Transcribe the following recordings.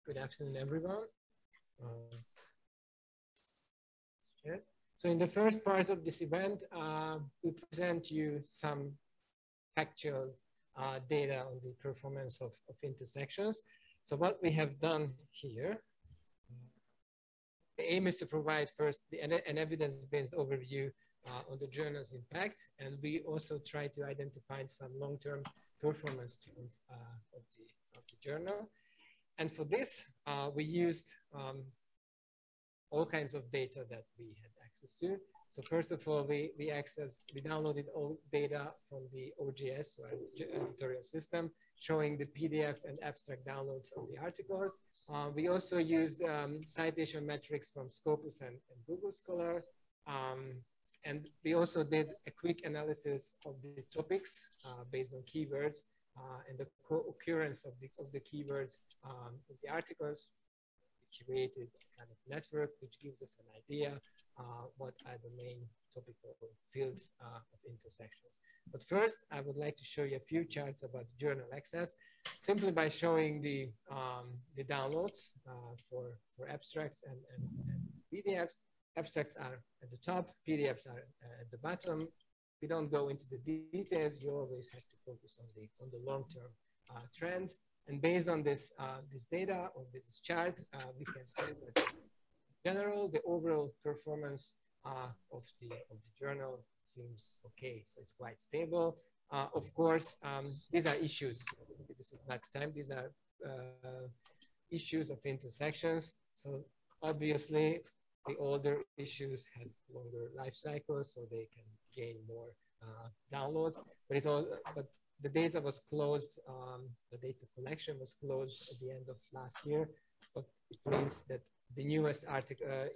Good afternoon, everyone. So in the first part of this event, we present you some factual data on the performance of intersections. So what we have done here, the aim is to provide first an evidence-based overview on the journal's impact, and we also try to identify some long-term performance trends of the journal. And for this, we used all kinds of data that we had access to. So first of all, we downloaded all data from the OJS, or editorial system, showing the PDF and abstract downloads of the articles. We also used citation metrics from Scopus and Google Scholar. And we also did a quick analysis of the topics based on keywords and the co-occurrence of the keywords in the articles. We created a kind of network which gives us an idea what are the main topical fields of intersections. But first, I would like to show you a few charts about journal access, simply by showing the downloads for abstracts and PDFs. Abstracts are at the top, PDFs are at the bottom. We don't go into the details. You always have to focus on the long-term trends. And based on this data or this chart, we can say that in general, the overall performance of the journal seems okay. So it's quite stable. Of course, these are issues. This is next time. These are issues of intersections. So obviously, the older issues had longer life cycles, so they can gain more downloads. But the data was closed. The data collection was closed at the end of last year. But it means that the newest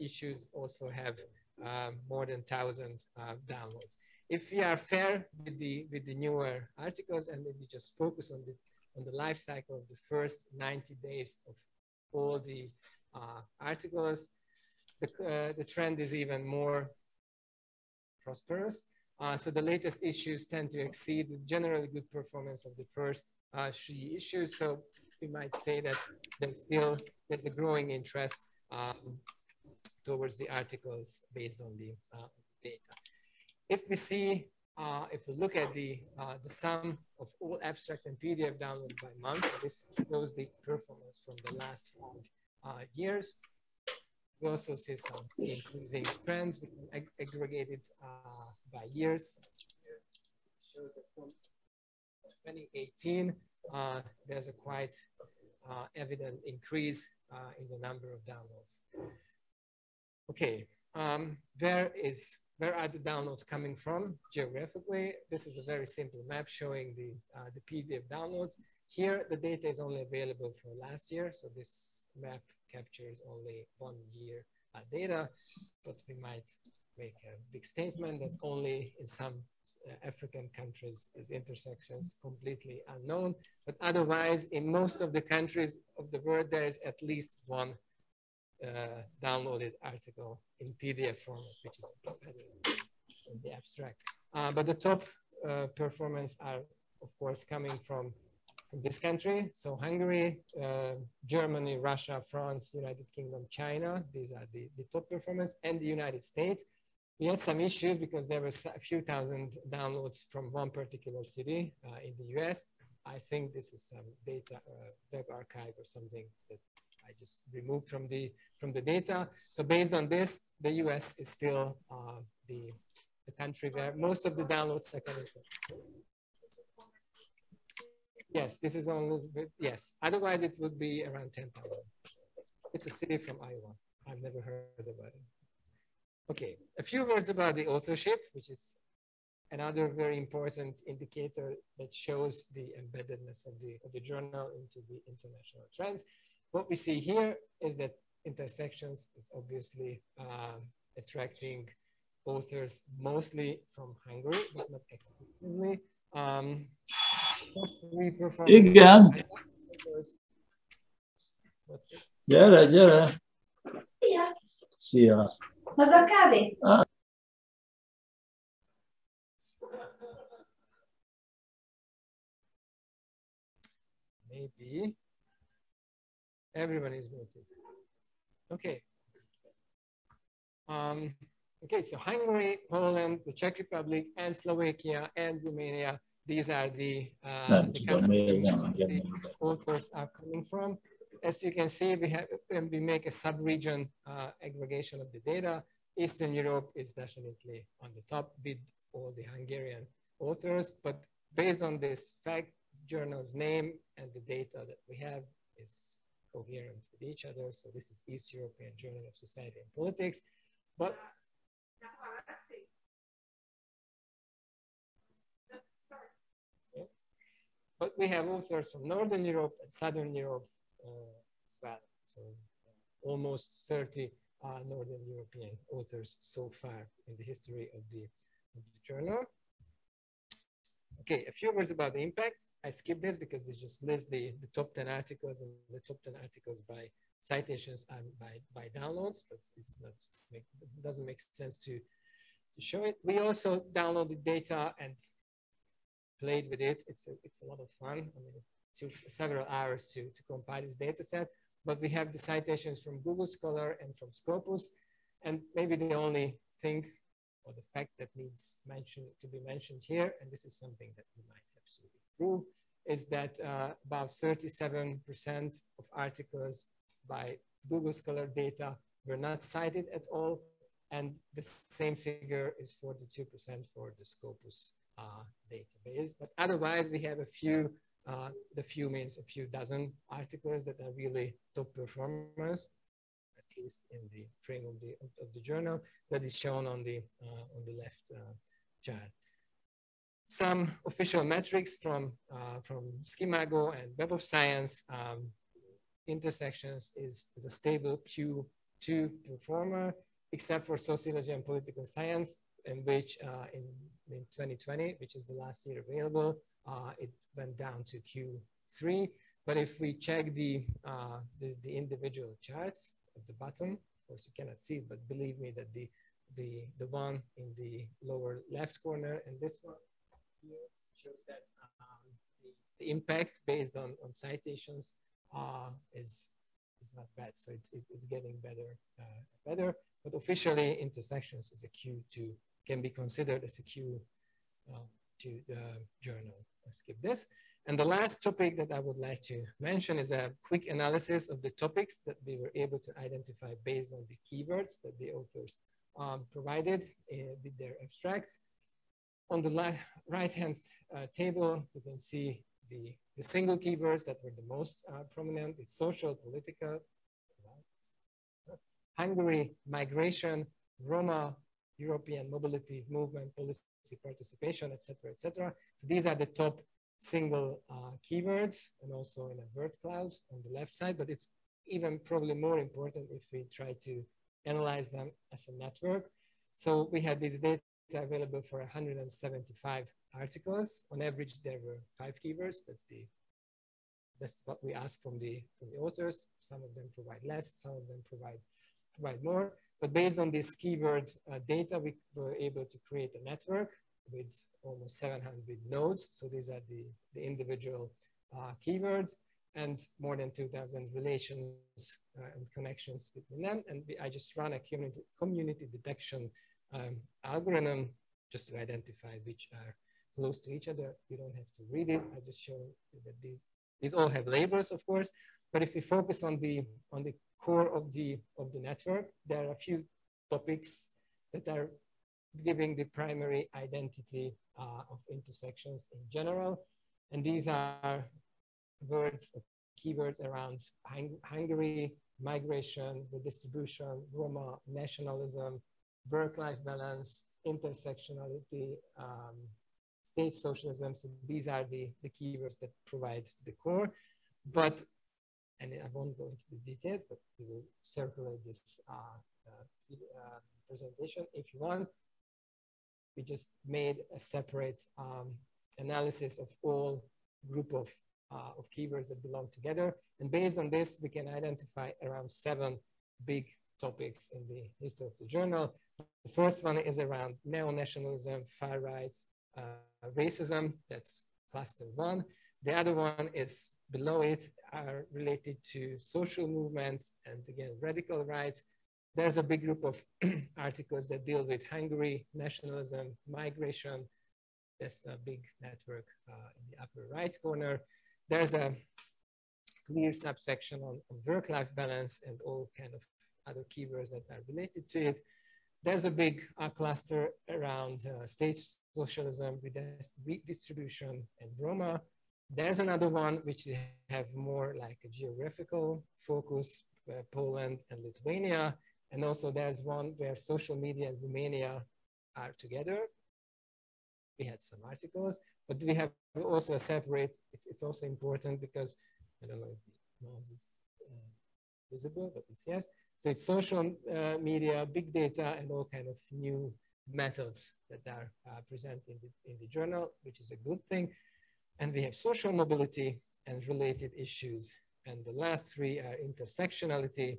issues also have more than 1,000 downloads. If we are fair with the newer articles and maybe just focus on the life cycle of the first 90 days of all the articles, the trend is even more prosperous. So the latest issues tend to exceed the generally good performance of the first 3 issues. So we might say that there's a growing interest towards the articles based on the data. If we look at the sum of all abstract and PDF downloads by month, this shows the performance from the last 5 years. We also see some increasing trends. We can aggregate it by years. Show that from 2018, there's a quite evident increase in the number of downloads. Okay, where are the downloads coming from geographically? This is a very simple map showing the PDF downloads. Here, the data is only available for last year, so this map captures only 1 year data, but we might make a big statement that only in some African countries is intersections completely unknown, but otherwise in most of the countries of the world there is at least one downloaded article in PDF format, which is better in the abstract. But the top performance are of course coming from this country. So Hungary, Germany, Russia, France, United Kingdom, China, these are the top performance, and the United States. We had some issues because there were a few thousand downloads from one particular city in the US. I think this is some data, web archive or something that I just removed from the data. So based on this, the US is still the country where most of the downloads are coming from. So, yes, this is only, yes. Otherwise, it would be around 10,000. It's a city from Iowa. I've never heard about it. Okay, a few words about the authorship, which is another very important indicator that shows the embeddedness of the journal into the international trends. What we see here is that intersections is obviously attracting authors mostly from Hungary, but not exclusively. Igen. Gyere. Szia. Haza kávé? Maybe Everyone is muted. Okay. Okay, so Hungary, Poland, the Czech Republic, and Slovakia, and Romania, these are the countries the authors are coming from. As you can see, we make a sub-region aggregation of the data. Eastern Europe is definitely on the top with all the Hungarian authors, but based on this fact, journal's name and the data that we have is coherent with each other. So this is East European Journal of Society and Politics. But but we have authors from Northern Europe and Southern Europe as well. So almost 30 Northern European authors so far in the history of the journal. Okay, a few words about the impact. I skipped this because this just lists the top 10 articles, and the top 10 articles by citations and by downloads, but it doesn't make sense to show it. We also downloaded data and played with it. It's a lot of fun. I mean, it took several hours to compile this data set, but we have the citations from Google Scholar and from Scopus. And maybe the only thing or the fact that needs to be mentioned here, and this is something that we might have to improve, is that about 37% of articles by Google Scholar data were not cited at all. And the same figure is 42% for the Scopus database. But otherwise, we have a few, the few means a few dozen articles that are really top performers, at least in the frame of the journal, that is shown on the left chart. Some official metrics from Schimago and Web of Science. Intersections is a stable Q2 performer, except for sociology and political science, in which in 2020, which is the last year available, it went down to Q3. But if we check the individual charts at the bottom, of course you cannot see it, but believe me that the one in the lower left corner and this one here shows that the impact based on citations is not bad. So it's getting better. But officially, intersections is a Q2, can be considered as a Q2 journal. I'll skip this. And the last topic that I would like to mention is a quick analysis of the topics that we were able to identify based on the keywords that the authors provided with their abstracts. On the right-hand table, you can see the single keywords that were the most prominent. It's social, political, Hungary, migration, Roma, European mobility movement, policy participation, etc., etc. So these are the top single keywords, and also in a word cloud on the left side, but it's even probably more important if we try to analyze them as a network. So we had this data available for 175 articles. On average, there were 5 keywords. That's what we asked from the authors. Some of them provide less, some of them provide more. But based on this keyword data, we were able to create a network with almost 700 nodes. So these are the individual keywords, and more than 2,000 relations and connections between them. And I just run a community detection algorithm just to identify which are close to each other. You don't have to read it. I just show you that these all have labels, of course. But if we focus on the core of the network, there are a few topics that are giving the primary identity of intersections in general. And these are words, keywords around Hungary, migration, redistribution, Roma, nationalism, work-life balance, intersectionality, state socialism. So these are the keywords that provide the core. But, and I won't go into the details, but we will circulate this presentation if you want. We just made a separate analysis of all group of keywords that belong together. And based on this, we can identify around 7 big topics in the history of the journal. The first one is around neo-nationalism, far-right racism. That's cluster 1. The other one is below it are related to social movements and again, radical rights. There's a big group of articles that deal with Hungary, nationalism, migration. There's a big network in the upper right corner. There's a clear subsection on work-life balance and all kind of other keywords that are related to it. There's a big cluster around state socialism, redistribution, and Roma. There's another one which have more like a geographical focus, Poland and Lithuania. And also there's one where social media and Romania are together. We had some articles, but we have also a separate, it's also important because, I don't know if the mouse is visible, but it's yes. So it's social media, big data, and all kind of new methods that are present in the journal, which is a good thing. And we have social mobility and related issues. And the last three are intersectionality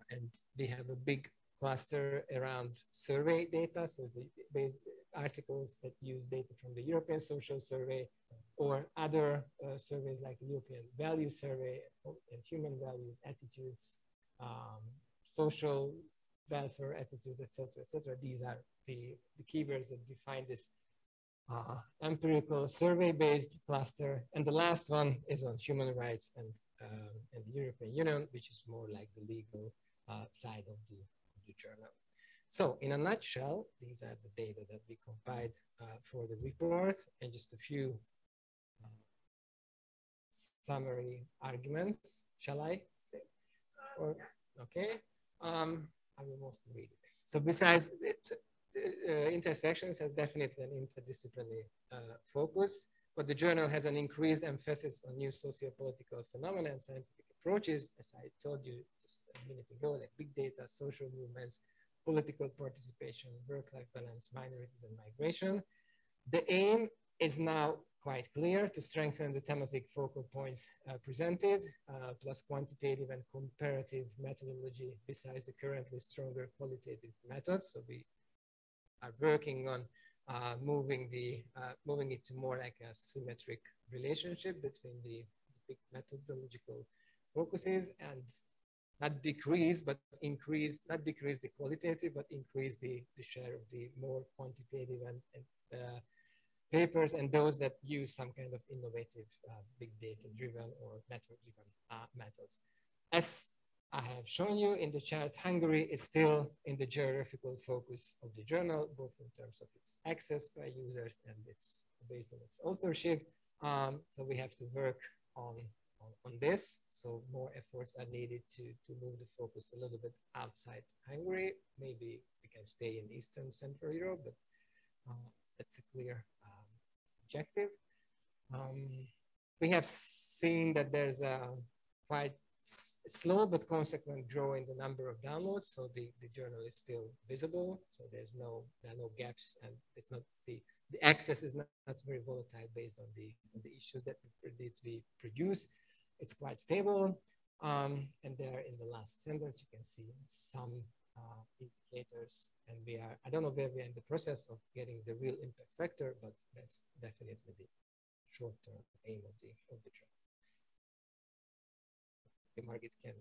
and we have a big cluster around survey data. So the base articles that use data from the European Social Survey or other surveys like the European Value Survey and human values, attitudes, social welfare attitudes, etc., etc. These are the keywords that define this empirical survey-based cluster. And the last one is on human rights and the European Union, which is more like the legal side of the journal. So in a nutshell, these are the data that we compiled for the report, and just a few summary arguments. Shall I say? Or, okay, I will mostly read it. So besides it, intersections has definitely an interdisciplinary focus, but the journal has an increased emphasis on new socio-political phenomena and scientific approaches, as I told you just a minute ago, like big data, social movements, political participation, work-life balance, minorities, and migration. The aim is now quite clear: to strengthen the thematic focal points presented, plus quantitative and comparative methodology besides the currently stronger qualitative methods. So we are working on moving it to more like a symmetric relationship between the big methodological focuses and not decrease, but increase, not decrease the qualitative, but increase the share of the more quantitative and papers and those that use some kind of innovative big data driven or network driven methods. As I have shown you in the chart, Hungary is still in the geographical focus of the journal, both in terms of its access by users and it's based on its authorship. So we have to work on this. So more efforts are needed to move the focus a little bit outside Hungary. Maybe we can stay in Eastern Central Europe, but that's a clear objective. We have seen that there's a quite slow but consequent growth in the number of downloads. So the journal is still visible. So there are no gaps, and it's not the access is not very volatile based on the issues that we produce. It's quite stable. And there in the last sentence, you can see some indicators, and I don't know where we are in the process of getting the real impact factor, but that's definitely the short-term aim of the journal. Margit can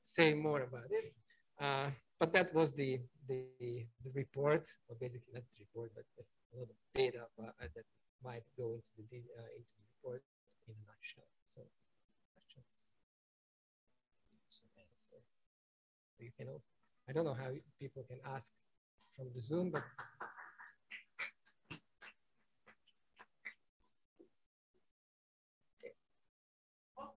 say more about it, but that was the report, or basically not the report, but a lot of data that might go into the report in a nutshell. So, questions? You can. I don't know how people can ask from the Zoom, but